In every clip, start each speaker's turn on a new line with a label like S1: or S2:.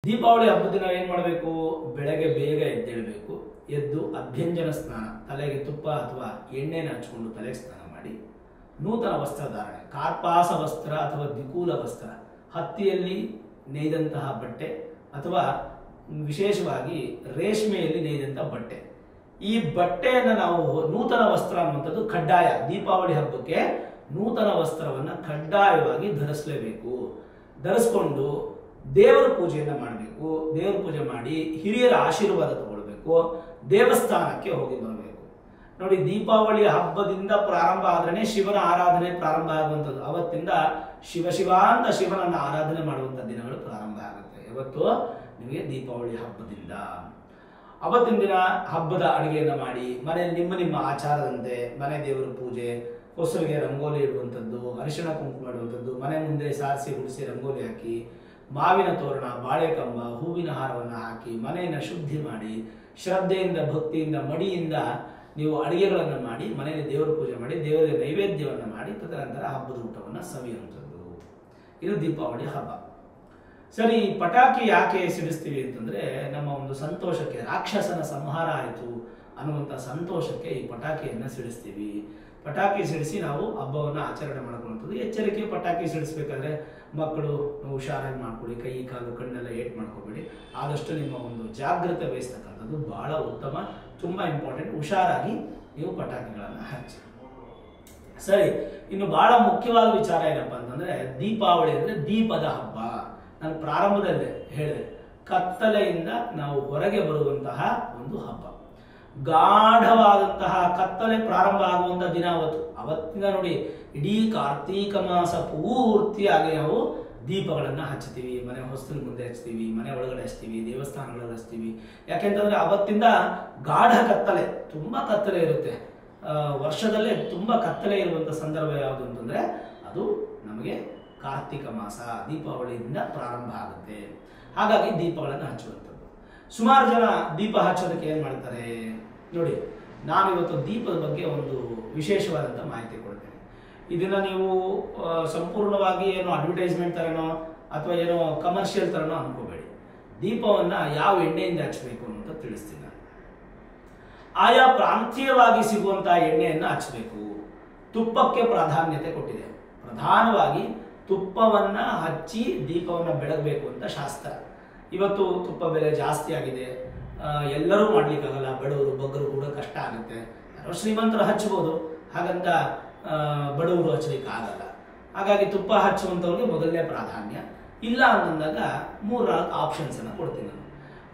S1: ದೀಪಾವಳಿ ಹಬ್ಬದ ದಿನ ಏನು ಮಾಡಬೇಕು? ಬೆಳಗ್ಗೆ ಬೇಗ ಎದ್ದೇಳಬೇಕು. ಎದ್ದು ಅಭ್ಯಂಜನ ಸ್ನಾನ, ತಲೆಗೆ ತುಪ್ಪ ಅಥವಾ ಎಣ್ಣೆನ ಹಚ್ಕೊಂಡು ತಲೆಗೆ ಸ್ನಾನ ಮಾಡಿ, ನೂತನ ವಸ್ತ್ರಧಾರಣೆ, ಕಾರ್ಪಾಸ ವಸ್ತ್ರ ಅಥವಾ ದಿಕೂಲ ವಸ್ತ್ರ, ಹತ್ತಿಯಲ್ಲಿ ನೇಯ್ದಂತಹ ಬಟ್ಟೆ ಅಥವಾ ವಿಶೇಷವಾಗಿ ರೇಷ್ಮೆಯಲ್ಲಿ ನೇಯ್ದಂತಹ ಬಟ್ಟೆ. ಈ ಬಟ್ಟೆಯನ್ನು ನಾವು ನೂತನ ವಸ್ತ್ರ ಅನ್ನುವಂಥದ್ದು ಕಡ್ಡಾಯ. ದೀಪಾವಳಿ ಹಬ್ಬಕ್ಕೆ ನೂತನ ವಸ್ತ್ರವನ್ನು ಕಡ್ಡಾಯವಾಗಿ ಧರಿಸಲೇಬೇಕು. ಧರಿಸ್ಕೊಂಡು ದೇವರ ಪೂಜೆಯನ್ನು ಮಾಡಬೇಕು. ದೇವರ ಪೂಜೆ ಮಾಡಿ ಹಿರಿಯರ ಆಶೀರ್ವಾದ ತಗೊಳ್ಬೇಕು. ದೇವಸ್ಥಾನಕ್ಕೆ ಹೋಗಿ ಬರಬೇಕು. ನೋಡಿ, ದೀಪಾವಳಿ ಹಬ್ಬದಿಂದ ಪ್ರಾರಂಭ ಆದ್ರೇನೆ ಶಿವನ ಆರಾಧನೆ ಪ್ರಾರಂಭ ಆಗುವಂಥದ್ದು. ಅವತ್ತಿಂದ ಶಿವ ಶಿವ ಅಂತ ಶಿವನನ್ನ ಆರಾಧನೆ ಮಾಡುವಂಥ ದಿನಗಳು ಪ್ರಾರಂಭ ಆಗುತ್ತೆ. ಇವತ್ತು ನಿಮಗೆ ದೀಪಾವಳಿ ಹಬ್ಬದಿಂದ ಅವತ್ತಿನ ದಿನ ಹಬ್ಬದ ಅಡುಗೆಯನ್ನು ಮಾಡಿ ಮನೆಯಲ್ಲಿ ನಿಮ್ಮ ಆಚಾರದಂತೆ ಮನೆ ದೇವರ ಪೂಜೆ, ಹೊಸರಿಗೆ ರಂಗೋಲಿ ಇಡುವಂಥದ್ದು, ಅರಿಶಿಣ ಕುಂಕುಮ ಇಡುವಂಥದ್ದು, ಮನೆ ಮುಂದೆ ಸಾರಿಸಿ ಗುಡಿಸಿ ರಂಗೋಲಿ ಹಾಕಿ, ಮಾವಿನ ತೋರಣ, ಬಾಳೆಕಂಬ, ಹೂವಿನ ಹಾರವನ್ನು ಹಾಕಿ ಮನೆಯನ್ನು ಶುದ್ಧಿ ಮಾಡಿ, ಶ್ರದ್ಧೆಯಿಂದ ಭಕ್ತಿಯಿಂದ ಮಡಿಯಿಂದ ನೀವು ಅಡುಗೆಗಳನ್ನು ಮಾಡಿ ಮನೆಯಲ್ಲಿ ದೇವರ ಪೂಜೆ ಮಾಡಿ ದೇವರಿಗೆ ನೈವೇದ್ಯವನ್ನು ಮಾಡಿ ತದನಂತರ ಹಬ್ಬದ ಊಟವನ್ನು ಸವಿಯುವಂಥದ್ದು. ಇದು ದೀಪಾವಳಿ ಹಬ್ಬ. ಸರಿ, ಪಟಾಕಿ ಯಾಕೆ ಸಿಡಿಸ್ತೀವಿ ಅಂತಂದ್ರೆ ನಮ್ಮ ಒಂದು ಸಂತೋಷಕ್ಕೆ, ರಾಕ್ಷಸನ ಸಂಹಾರ ಆಯಿತು ಅನ್ನುವಂಥ ಸಂತೋಷಕ್ಕೆ ಈ ಪಟಾಕಿಯನ್ನು ಸಿಡಿಸ್ತೀವಿ. ಪಟಾಕಿ ಸಿಡಿಸಿ ನಾವು ಹಬ್ಬವನ್ನು ಆಚರಣೆ ಮಾಡ್ಕೊಳ್ಳುವಂಥದ್ದು. ಎಚ್ಚರಿಕೆ, ಪಟಾಕಿ ಸಿಡಿಸ್ಬೇಕಾದ್ರೆ ಮಕ್ಕಳು ಹುಷಾರಾಗಿ ಮಾಡ್ಕೊಳ್ಳಿ, ಕೈ ಕಾಲು ಕಣ್ಣೆಲ್ಲ ಏಟ್ ಮಾಡ್ಕೋಬೇಡಿ. ಆದಷ್ಟು ನಿಮ್ಮ ಒಂದು ಜಾಗ್ರತೆ ವಹಿಸ್ತಕ್ಕಂಥದ್ದು ಬಹಳ ಉತ್ತಮ, ತುಂಬ ಇಂಪಾರ್ಟೆಂಟ್. ಹುಷಾರಾಗಿ ನೀವು ಪಟಾಕಿಗಳನ್ನು ಹಚ್ಚಿ. ಸರಿ, ಇನ್ನು ಬಹಳ ಮುಖ್ಯವಾದ ವಿಚಾರ ಏನಪ್ಪ ಅಂತಂದ್ರೆ, ದೀಪಾವಳಿ ಅಂದ್ರೆ ದೀಪದ ಹಬ್ಬ. ನಾನು ಪ್ರಾರಂಭದಲ್ಲೇ ಹೇಳಿದೆ, ಕತ್ತಲೆಯಿಂದ ನಾವು ಹೊರಗೆ ಬರುವಂತಹ ಒಂದು ಹಬ್ಬ. ಗಾಢವಾದಂತಹ ಕತ್ತಲೆ ಪ್ರಾರಂಭ ಆಗುವಂತ ದಿನ ಅವತ್ತಿನ ನೋಡಿ, ಇಡೀ ಕಾರ್ತೀಕ ಮಾಸ ಪೂರ್ತಿಯಾಗಿ ನಾವು ದೀಪಗಳನ್ನು ಹಚ್ತೀವಿ. ಮನೆ ಹೊಸ್ತಿನ ಮುಂದೆ ಹಚ್ತೀವಿ, ಮನೆ ಒಳಗಡೆ ಹಚ್ತೀವಿ, ದೇವಸ್ಥಾನಗಳಲ್ಲಿ ಹಚ್ತೀವಿ. ಯಾಕೆಂತಂದ್ರೆ ಅವತ್ತಿಂದ ಗಾಢ ಕತ್ತಲೆ, ತುಂಬಾ ಕತ್ತಲೆ ಇರುತ್ತೆ. ವರ್ಷದಲ್ಲೇ ತುಂಬಾ ಕತ್ತಲೆ ಇರುವಂತ ಸಂದರ್ಭ ಯಾವುದು ಅಂತಂದ್ರೆ ಅದು ನಮಗೆ ಕಾರ್ತಿಕ ಮಾಸ, ದೀಪಾವಳಿಯಿಂದ ಪ್ರಾರಂಭ ಆಗುತ್ತೆ. ಹಾಗಾಗಿ ದೀಪಗಳನ್ನು ಹಚ್ಚುವಂಥದ್ದು. ಸುಮಾರು ಜನ ದೀಪ ಹಚ್ಚೋದಕ್ಕೆ ಏನ್ ಮಾಡ್ತಾರೆ ನೋಡಿ, ನಾನು ಇವತ್ತು ದೀಪದ ಬಗ್ಗೆ ಒಂದು ವಿಶೇಷವಾದಂಥ ಮಾಹಿತಿ ಕೊಡ್ತೇನೆ. ಇದನ್ನ ನೀವು ಸಂಪೂರ್ಣವಾಗಿ ಏನೋ ಅಡ್ವರ್ಟೈಸ್ಮೆಂಟ್ ತರನೋ ಅಥವಾ ಏನೋ ಕಮರ್ಷಿಯಲ್ ತರನೋ ಅನ್ಕೋಬೇಡಿ. ದೀಪವನ್ನ ಯಾವ ಎಣ್ಣೆಯಿಂದ ಹಚ್ಚಬೇಕು ಅಂತ ತಿಳಿಸ್ತೀನಿ ನಾನು. ಆಯಾ ಪ್ರಾಂತೀಯವಾಗಿ ಸಿಗುವಂತಹ ಎಣ್ಣೆಯನ್ನ ಹಚ್ಚಬೇಕು. ತುಪ್ಪಕ್ಕೆ ಪ್ರಾಧಾನ್ಯತೆ ಕೊಟ್ಟಿದೆ. ಪ್ರಧಾನವಾಗಿ ತುಪ್ಪವನ್ನ ಹಚ್ಚಿ ದೀಪವನ್ನ ಬೆಳಗಬೇಕು ಅಂತ ಶಾಸ್ತ್ರ. ಇವತ್ತು ತುಪ್ಪ ಬೆಲೆ ಜಾಸ್ತಿ ಆಗಿದೆ, ಎಲ್ಲರೂ ಮಾಡ್ಲಿಕ್ಕಾಗಲ್ಲ. ಬಡವರು ಬಗ್ಗರು ಕೂಡ ಕಷ್ಟ ಆಗುತ್ತೆ. ಯಾರೋ ಶ್ರೀಮಂತರು ಹಚ್ಚಬಹುದು, ಹಾಗಂತ ಬಡವರು ಹಚ್ಚಲಿಕ್ಕೆ ಆಗಲ್ಲ. ಹಾಗಾಗಿ ತುಪ್ಪ ಹಚ್ಚುವಂಥವ್ರಿಗೆ ಮೊದಲನೇ ಪ್ರಾಧಾನ್ಯ. ಇಲ್ಲ ಅಂತಂದಾಗ 3-4 ಆಪ್ಷನ್ಸ್ ಅನ್ನು ಕೊಡ್ತೀನಿ ನಾನು.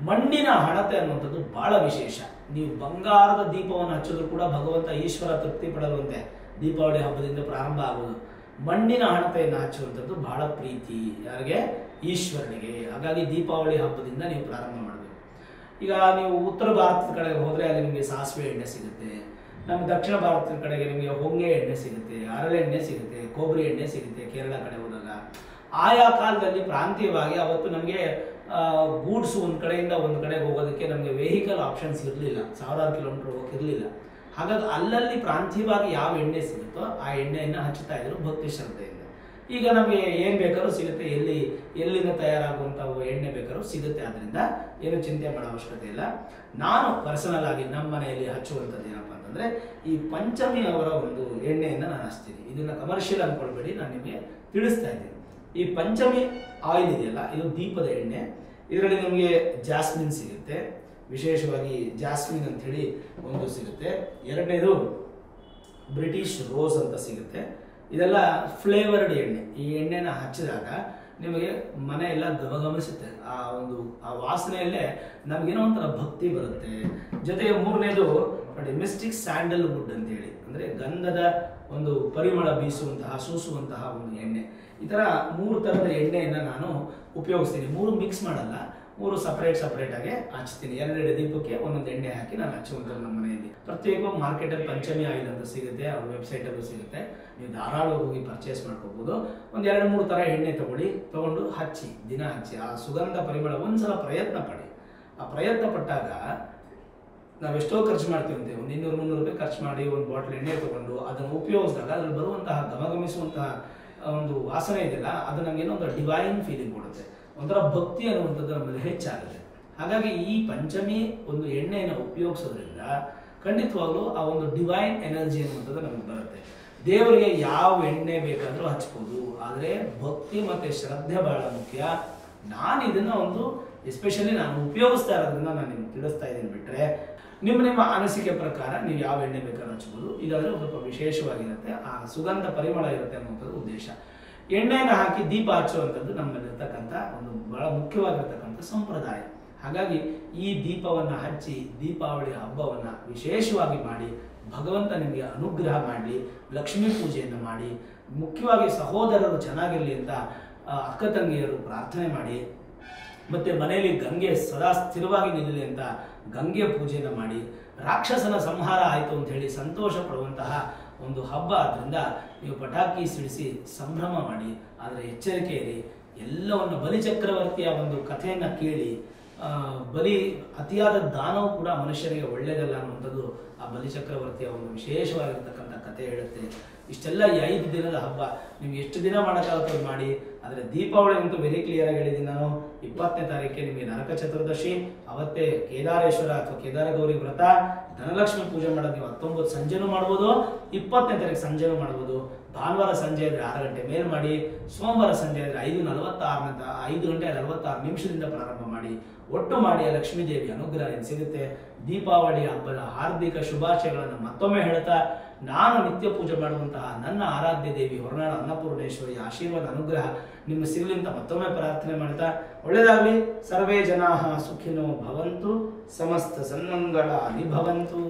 S1: ಮಣ್ಣಿನ ಹಣತೆ ಅನ್ನುವಂಥದ್ದು ಬಹಳ ವಿಶೇಷ. ನೀವು ಬಂಗಾರದ ದೀಪವನ್ನು ಹಚ್ಚೋದು ಕೂಡ ಭಗವಂತ ಈಶ್ವರ ತೃಪ್ತಿ ಪಡಲುವಂತೆ ದೀಪಾವಳಿ ಹಬ್ಬದಿಂದ ಪ್ರಾರಂಭ ಆಗೋದು. ಮಣ್ಣಿನ ಹಣತೆಯನ್ನು ಹಚ್ಚುವಂಥದ್ದು ಬಹಳ ಪ್ರೀತಿ ಯಾರಿಗೆ? ಈಶ್ವರನಿಗೆ. ಹಾಗಾಗಿ ದೀಪಾವಳಿ ಹಬ್ಬದಿಂದ ನೀವು ಪ್ರಾರಂಭ ಮಾಡಬೇಕು. ಈಗ ನೀವು ಉತ್ತರ ಭಾರತದ ಕಡೆಗೆ ಹೋದ್ರೆ ಅಲ್ಲಿ ನಿಮಗೆ ಸಾಸಿವೆ ಎಣ್ಣೆ ಸಿಗುತ್ತೆ. ನಮ್ಮ ದಕ್ಷಿಣ ಭಾರತದ ಕಡೆಗೆ ನಿಮಗೆ ಹೊಂಗೆ ಎಣ್ಣೆ ಸಿಗುತ್ತೆ, ಹರಳೆ ಎಣ್ಣೆ ಸಿಗುತ್ತೆ, ಕೊಬ್ಬರಿ ಎಣ್ಣೆ ಸಿಗುತ್ತೆ. ಕೇರಳ ಕಡೆ ಹೋದಾಗ ಆಯಾ ಕಾಲದಲ್ಲಿ ಪ್ರಾಂತೀಯವಾಗಿ ಅವತ್ತು ನಮಗೆ ಗೂಡ್ಸ್ ಒಂದು ಕಡೆಯಿಂದ ಒಂದು ಕಡೆಗೆ ಹೋಗೋದಕ್ಕೆ ನಮಗೆ ವೆಹಿಕಲ್ ಆಪ್ಷನ್ಸ್ ಇರಲಿಲ್ಲ, ಸಾವಿರಾರು ಕಿಲೋಮೀಟರ್ ಹೋಗೋಕ್ಕಿರಲಿಲ್ಲ. ಹಾಗಾಗಿ ಅಲ್ಲಲ್ಲಿ ಪ್ರಾಂತೀಯವಾಗಿ ಯಾವ ಎಣ್ಣೆ ಸಿಗುತ್ತೋ ಆ ಎಣ್ಣೆಯನ್ನು ಹಚ್ಚುತ್ತಾ ಇದ್ರು ಭಕ್ತಿ ಶ್ರದ್ಧೆಯಿಂದ. ಈಗ ನಮಗೆ ಏನು ಬೇಕಾದ್ರೂ ಸಿಗುತ್ತೆ, ಎಲ್ಲಿಂದ ತಯಾರಾಗುವಂಥವು ಎಣ್ಣೆ ಬೇಕಾದ್ರೂ ಸಿಗುತ್ತೆ. ಅದರಿಂದ ಏನು ಚಿಂತೆ ಮಾಡೋ ಅವಶ್ಯಕತೆ ಇಲ್ಲ. ನಾನು ಪರ್ಸನಲ್ ಆಗಿ ನಮ್ಮ ಮನೆಯಲ್ಲಿ ಹಚ್ಚುವಂಥದ್ದು ಏನಪ್ಪ ಅಂತಂದ್ರೆ ಈ ಪಂಚಮಿ ಅವರ ಒಂದು ಎಣ್ಣೆಯನ್ನು ನಾನು ಹಚ್ತೀನಿ. ಇದನ್ನ ಕಮರ್ಷಿಯಲ್ ಅನ್ಕೊಳ್ಬೇಡಿ, ನಾನು ನಿಮಗೆ ತಿಳಿಸ್ತಾ ಇದ್ದೀನಿ. ಈ ಪಂಚಮಿ ಆಯಿಲ್ ಇದೆಯಲ್ಲ, ಇದು ದೀಪದ ಎಣ್ಣೆ. ಇದರಲ್ಲಿ ನಮಗೆ ಜಾಸ್ಮಿನ್ ಸಿಗುತ್ತೆ, ವಿಶೇಷವಾಗಿ ಜಾಸ್ಮಿನ್ ಅಂತ ಹೇಳಿ ಒಂದು ಸಿಗುತ್ತೆ. ಎರಡನೇದು ಬ್ರಿಟಿಷ್ ರೋಸ್ ಅಂತ ಸಿಗುತ್ತೆ. ಇದೆಲ್ಲ ಫ್ಲೇವರ್ಡ್ ಎಣ್ಣೆ. ಈ ಎಣ್ಣೆನ ಹಚ್ಚಿದಾಗ ನಿಮಗೆ ಮನೆ ಎಲ್ಲ ಗಮಗಮಿಸುತ್ತೆ. ಆ ವಾಸನೆಯಲ್ಲೇ ನಮಗೇನೋ ಒಂಥರ ಭಕ್ತಿ ಬರುತ್ತೆ. ಜೊತೆಗೆ ಮೂರನೇದು ನೋಡಿ, ಮಿಸ್ಟಿಕ್ ಸ್ಯಾಂಡಲ್ ವುಡ್ ಅಂತ ಹೇಳಿ, ಅಂದ್ರೆ ಗಂಧದ ಒಂದು ಪರಿಮಳ ಬೀಸುವಂತಹ ಸೂಸುವಂತಹ ಒಂದು ಎಣ್ಣೆ. ಈ ತರ 3 ಥರದ ಎಣ್ಣೆಯನ್ನು ನಾನು ಉಪಯೋಗಿಸ್ತೀನಿ. 3 ಮಿಕ್ಸ್ ಮಾಡಲ್ಲ, 3 ಸಪರೇಟ್ ಆಗಿ ಹಚ್ತೀನಿ. 2 ದೀಪಕ್ಕೆ ಒಂದೊಂದು ಎಣ್ಣೆ ಹಾಕಿ ನಾನು ಹಚ್ಚುವಂಥದ್ದು. ನಮ್ಮ ಮನೆಯಲ್ಲಿ ಪ್ರತ್ಯೇಕವಾಗಿ ಮಾರ್ಕೆಟಲ್ಲಿ ಪಂಚಮಿ ಆಯಿಲ್ ಅಂತ ಸಿಗುತ್ತೆ, ಅವ್ರ ವೆಬ್ಸೈಟಲ್ಲೂ ಸಿಗುತ್ತೆ. ನೀವು ಧಾರಾಳವಾಗಿ ಹೋಗಿ ಪರ್ಚೇಸ್ ಮಾಡ್ಕೋಬಹುದು. ಒಂದು 2-3 ಥರ ಎಣ್ಣೆ ತಗೊಂಡು ಹಚ್ಚಿ, ದಿನ ಹಚ್ಚಿ ಆ ಸುಗಂಧ ಪರಿಮಳ ಒಂದ್ಸಲ ಪ್ರಯತ್ನ ಪಡಿ. ಆ ಪ್ರಯತ್ನ ಪಟ್ಟಾಗ ನಾವೆಷ್ಟೋ ಖರ್ಚು ಮಾಡ್ತೀವಿ ಅಂತೆ, ಒಂದು 200-300 ರೂಪಾಯಿ ಖರ್ಚು ಮಾಡಿ ಒಂದು ಬಾಟಲ್ ಎಣ್ಣೆ ತಗೊಂಡು ಅದನ್ನು ಉಪಯೋಗಿಸಿದಾಗ ಅದ್ರಲ್ಲಿ ಬರುವಂತಹ ಗಮಗಮಿಸುವಂತಹ ಒಂದು ವಾಸನೆ ಇದೆಯಲ್ಲ, ಅದು ನಮಗೇನೋ ಒಂದು ಡಿವೈನ್ ಫೀಲಿಂಗ್ ಕೊಡುತ್ತೆ. ಒಂಥರ ಭಕ್ತಿ ಅನ್ನುವಂಥದ್ದು ನಮ್ಮಲ್ಲಿ ಹೆಚ್ಚಾಗುತ್ತೆ. ಹಾಗಾಗಿ ಈ ಪಂಚಮಿ ಒಂದು ಎಣ್ಣೆಯನ್ನು ಉಪಯೋಗಿಸೋದ್ರಿಂದ ಖಂಡಿತವಾಗ್ಲೂ ಆ ಒಂದು ಡಿವೈನ್ ಎನರ್ಜಿ ಅನ್ನುವಂಥದ್ದು ನಮಗೆ ಬರುತ್ತೆ. ದೇವರಿಗೆ ಯಾವ ಎಣ್ಣೆ ಬೇಕಾದರೂ ಹಚ್ಬೋದು, ಆದರೆ ಭಕ್ತಿ ಮತ್ತು ಶ್ರದ್ಧೆ ಬಹಳ ಮುಖ್ಯ. ನಾನು ಇದನ್ನ ಒಂದು ಎಸ್ಪೆಷಲಿ ನಾನು ಉಪಯೋಗಿಸ್ತಾ ಇರೋದ್ರಿಂದ ನಾನು ನಿಮ್ಗೆ ತಿಳಿಸ್ತಾ ಇದ್ದೀನಿ. ಬಿಟ್ಟರೆ ನಿಮ್ಮ ಅನಿಸಿಕೆ ಪ್ರಕಾರ ನೀವು ಯಾವ ಎಣ್ಣೆ ಬೇಕಾದ್ರೂ ಹಚ್ಬೋದು. ಇದಾದರೆ ಸ್ವಲ್ಪ ವಿಶೇಷವಾಗಿರುತ್ತೆ, ಆ ಸುಗಂಧ ಪರಿಮಳ ಇರುತ್ತೆ ಅನ್ನುವಂಥದ್ದು ಉದ್ದೇಶ. ಎಣ್ಣೆಯನ್ನು ಹಾಕಿ ದೀಪ ಹಚ್ಚುವಂಥದ್ದು ನಮ್ಮಲ್ಲಿರ್ತಕ್ಕಂಥ ಒಂದು ಬಹಳ ಮುಖ್ಯವಾಗಿರ್ತಕ್ಕಂಥ ಸಂಪ್ರದಾಯ. ಹಾಗಾಗಿ ಈ ದೀಪವನ್ನು ಹಚ್ಚಿ ದೀಪಾವಳಿ ಹಬ್ಬವನ್ನು ವಿಶೇಷವಾಗಿ ಮಾಡಿ ಭಗವಂತ ನಿಮಗೆ ಅನುಗ್ರಹ ಮಾಡಲಿ, ಲಕ್ಷ್ಮೀ ಪೂಜೆಯನ್ನು ಮಾಡಿ, ಮುಖ್ಯವಾಗಿ ಸಹೋದರರು ಚೆನ್ನಾಗಿರಲಿ ಅಂತ ಅಕ್ಕ ತಂಗಿಯರು ಪ್ರಾರ್ಥನೆ ಮಾಡಿ, ಮತ್ತೆ ಮನೆಯಲ್ಲಿ ಗಂಗೆ ಸದಾ ಸ್ಥಿರವಾಗಿ ನಿಲ್ಲಲಿ ಅಂತ ಗಂಗೆ ಪೂಜೆಯನ್ನು ಮಾಡಿ, ರಾಕ್ಷಸನ ಸಂಹಾರ ಆಯಿತು ಅಂತ ಹೇಳಿ ಸಂತೋಷ ಪಡುವಂತಹ ಒಂದು ಹಬ್ಬ. ಆದ್ದರಿಂದ ನೀವು ಪಟಾಕಿ ಸಿಡಿಸಿ ಸಂಭ್ರಮ ಮಾಡಿ, ಆದರೆ ಎಚ್ಚರಿಕೆ ಇರಿ. ಎಲ್ಲವನ್ನು ಬಲಿಚಕ್ರವರ್ತಿಯ ಒಂದು ಕಥೆಯನ್ನು ಕೇಳಿ, ಬಲಿ ಅತಿಯಾದ ದಾನವು ಕೂಡ ಮನುಷ್ಯರಿಗೆ ಒಳ್ಳೆಯದಲ್ಲ ಅನ್ನುವಂಥದ್ದು ಆ ಬಲಿಚಕ್ರವರ್ತಿಯ ಒಂದು ವಿಶೇಷವಾಗಿರ್ತಕ್ಕಂಥ ಕಥೆ ಹೇಳುತ್ತೆ. ಇಷ್ಟೆಲ್ಲ ಈ 5 ದಿನದ ಹಬ್ಬ ನೀವು ಎಷ್ಟು ದಿನ ಮಾಡೋಕ್ಕಾಗುತ್ತದೆ ಮಾಡಿ. ಆದರೆ ದೀಪಾವಳಿ ಅಂತೂ ವೆರಿ ಕ್ಲಿಯರ್ ಆಗಿ ಹೇಳಿದ್ದೀನಿ ನಾನು. 20ನೇ ತಾರೀಕಿಗೆ ನಿಮಗೆ ನರಕ ಚತುರ್ದಶಿ, ಅವತ್ತೇ ಕೇದಾರೇಶ್ವರ ಅಥವಾ ಕೇದಾರ ಗೌರಿ ವ್ರತ, ಧನಲಕ್ಷ್ಮಿ ಪೂಜೆ ಮಾಡೋದು ನೀವು 19 ಸಂಜೆನೂ ಮಾಡ್ಬೋದು, 20ನೇ ತಾರೀಕು ಸಂಜೆನೂ ಮಾಡ್ಬೋದು. ಭಾನುವಾರ ಸಂಜೆ ಆದರೆ 6 ಗಂಟೆ ಮೇಲೆ ಮಾಡಿ, ಸೋಮವಾರ ಸಂಜೆ ಆದರೆ 5 ಗಂಟೆ 46 ನಿಮಿಷದಿಂದ ಪ್ರಾರಂಭ ಮಾಡಿ. ಒಟ್ಟು ಮಾಡಿ ಆ ಲಕ್ಷ್ಮೀ ದೇವಿ ಅನುಗ್ರಹ ಸಿಗುತ್ತೆ. ದೀಪಾವಳಿ ಹಬ್ಬದ ಹಾರ್ದಿಕ ಶುಭಾಶಯಗಳನ್ನು ಮತ್ತೊಮ್ಮೆ ಹೇಳ್ತಾ, ನಾನು ನಿತ್ಯ ಪೂಜೆ ಮಾಡುವಂತಹ ನನ್ನ ಆರಾಧ್ಯ ದೇವಿ ಹೊರನಾಡ ಅನ್ನಪೂರ್ಣೇಶ್ವರಿ ಆಶೀರ್ವಾದ ಅನುಗ್ರಹ ನಿಮ್ಮ ಸಿಗಲಿ ಅಂತ ಮತ್ತೊಮ್ಮೆ ಪ್ರಾರ್ಥನೆ ಮಾಡ್ತಾ, ಒಳ್ಳೆಯದಾಗಲಿ. ಸರ್ವೇ ಜನಾಃ ಸುಖಿನೋ ಭವಂತು, ಸಮಸ್ತ ಸನ್ಮಂಗಳಾನಿ ಭವಂತು.